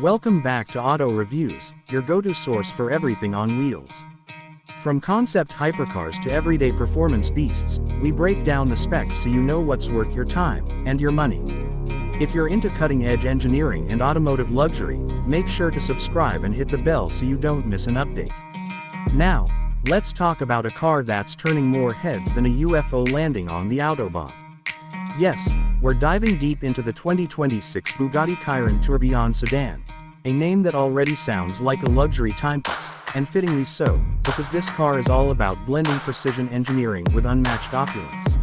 Welcome back to Auto Reviews, your go-to source for everything on wheels. From concept hypercars to everyday performance beasts, we break down the specs so you know what's worth your time and your money. If you're into cutting-edge engineering and automotive luxury, make sure to subscribe and hit the bell so you don't miss an update. Now, let's talk about a car that's turning more heads than a UFO landing on the Autobahn. Yes, we're diving deep into the 2026 Bugatti Chiron Tourbillon sedan, a name that already sounds like a luxury timepiece, and fittingly so, because this car is all about blending precision engineering with unmatched opulence.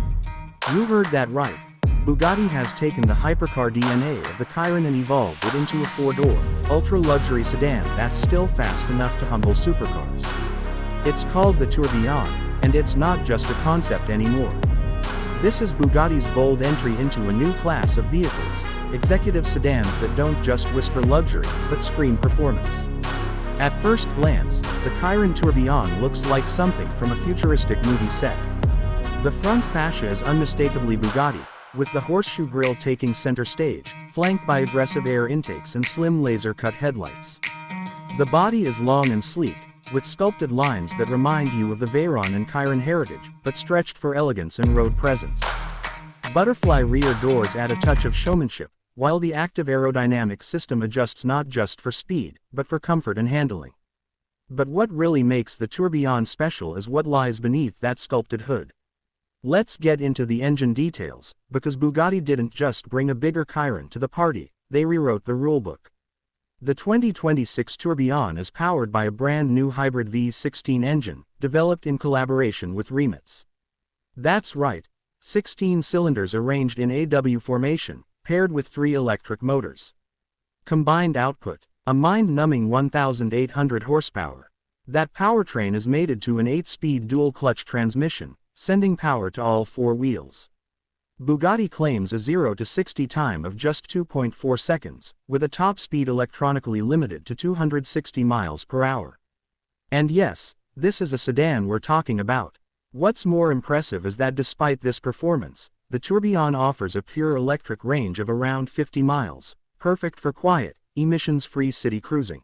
You heard that right. Bugatti has taken the hypercar DNA of the Chiron and evolved it into a four-door, ultra-luxury sedan that's still fast enough to humble supercars. It's called the Tourbillon, and it's not just a concept anymore. This is Bugatti's bold entry into a new class of vehicles, executive sedans that don't just whisper luxury, but scream performance. At first glance, the Chiron Tourbillon looks like something from a futuristic movie set. The front fascia is unmistakably Bugatti, with the horseshoe grille taking center stage, flanked by aggressive air intakes and slim laser-cut headlights. The body is long and sleek, with sculpted lines that remind you of the Veyron and Chiron heritage, but stretched for elegance and road presence. Butterfly rear doors add a touch of showmanship, while the active aerodynamic system adjusts not just for speed, but for comfort and handling. But what really makes the Tourbillon special is what lies beneath that sculpted hood. Let's get into the engine details, because Bugatti didn't just bring a bigger Chiron to the party, they rewrote the rulebook. The 2026 Tourbillon is powered by a brand new hybrid V16 engine, developed in collaboration with Remitz. That's right, 16 cylinders arranged in AW formation, paired with 3 electric motors. Combined output, a mind-numbing 1,800 horsepower. That powertrain is mated to an 8-speed dual-clutch transmission, sending power to all 4 wheels. Bugatti claims a 0 to 60 time of just 2.4 seconds, with a top speed electronically limited to 260 miles per hour. And yes, this is a sedan we're talking about. What's more impressive is that despite this performance, the Tourbillon offers a pure electric range of around 50 miles, perfect for quiet, emissions-free city cruising.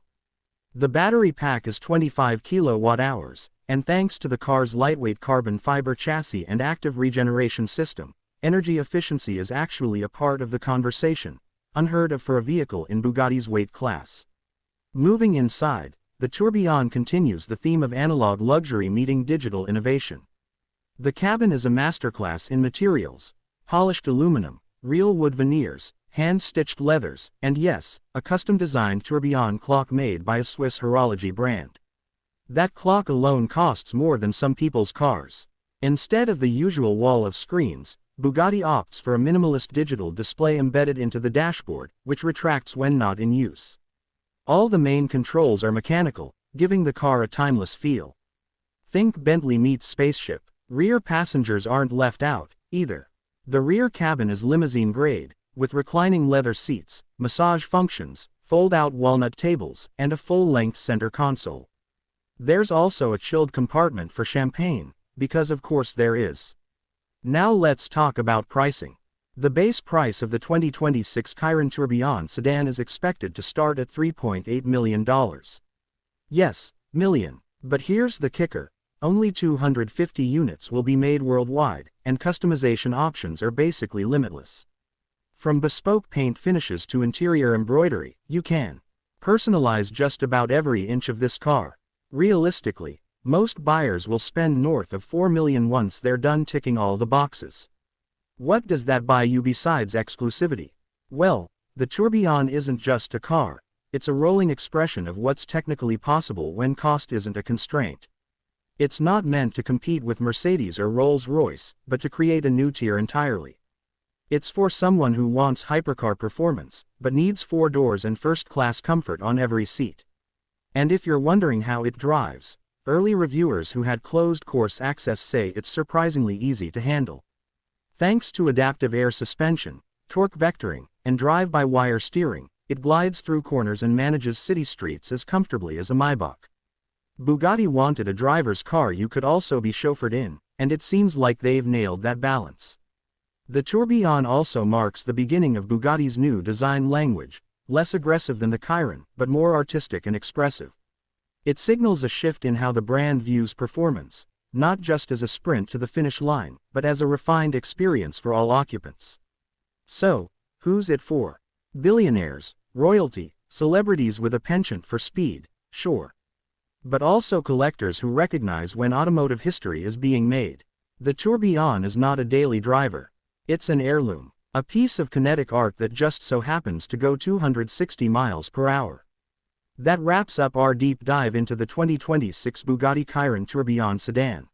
The battery pack is 25 kilowatt-hours, and thanks to the car's lightweight carbon fiber chassis and active regeneration system, energy efficiency is actually a part of the conversation, unheard of for a vehicle in Bugatti's weight class. Moving inside, the Tourbillon continues the theme of analog luxury meeting digital innovation. The cabin is a masterclass in materials: polished aluminum, real wood veneers, hand-stitched leathers, and yes, a custom-designed tourbillon clock made by a Swiss horology brand. That clock alone costs more than some people's cars. Instead of the usual wall of screens, Bugatti opts for a minimalist digital display embedded into the dashboard, which retracts when not in use. All the main controls are mechanical, giving the car a timeless feel. Think Bentley meets spaceship. Rear passengers aren't left out, either. The rear cabin is limousine grade, with reclining leather seats, massage functions, fold-out walnut tables, and a full-length center console. There's also a chilled compartment for champagne, because of course there is. Now let's talk about pricing. The base price of the 2026 Chiron Tourbillon sedan is expected to start at $3.8 million. Yes, million. But here's the kicker. Only 250 units will be made worldwide, and customization options are basically limitless. From bespoke paint finishes to interior embroidery, you can personalize just about every inch of this car. Realistically, most buyers will spend north of $4 million once they're done ticking all the boxes. What does that buy you besides exclusivity? Well, the Tourbillon isn't just a car, it's a rolling expression of what's technically possible when cost isn't a constraint. It's not meant to compete with Mercedes or Rolls-Royce, but to create a new tier entirely. It's for someone who wants hypercar performance, but needs 4 doors and first-class comfort on every seat. And if you're wondering how it drives, early reviewers who had closed-course access say it's surprisingly easy to handle. Thanks to adaptive air suspension, torque vectoring, and drive-by-wire steering, it glides through corners and manages city streets as comfortably as a Maybach. Bugatti wanted a driver's car you could also be chauffeured in, and it seems like they've nailed that balance. The Tourbillon also marks the beginning of Bugatti's new design language, less aggressive than the Chiron, but more artistic and expressive. It signals a shift in how the brand views performance, not just as a sprint to the finish line, but as a refined experience for all occupants. So, who's it for? Billionaires, royalty, celebrities with a penchant for speed, sure. But also collectors who recognize when automotive history is being made. The Tourbillon is not a daily driver. It's an heirloom, a piece of kinetic art that just so happens to go 260 miles per hour. That wraps up our deep dive into the 2026 Bugatti Chiron Tourbillon sedan.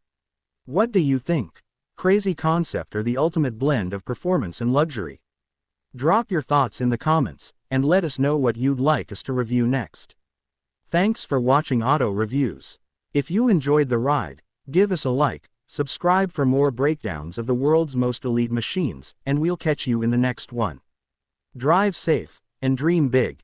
What do you think? Crazy concept or the ultimate blend of performance and luxury? Drop your thoughts in the comments, and let us know what you'd like us to review next. Thanks for watching Auto Reviews. If you enjoyed the ride, give us a like, subscribe for more breakdowns of the world's most elite machines, and we'll catch you in the next one. Drive safe, and dream big.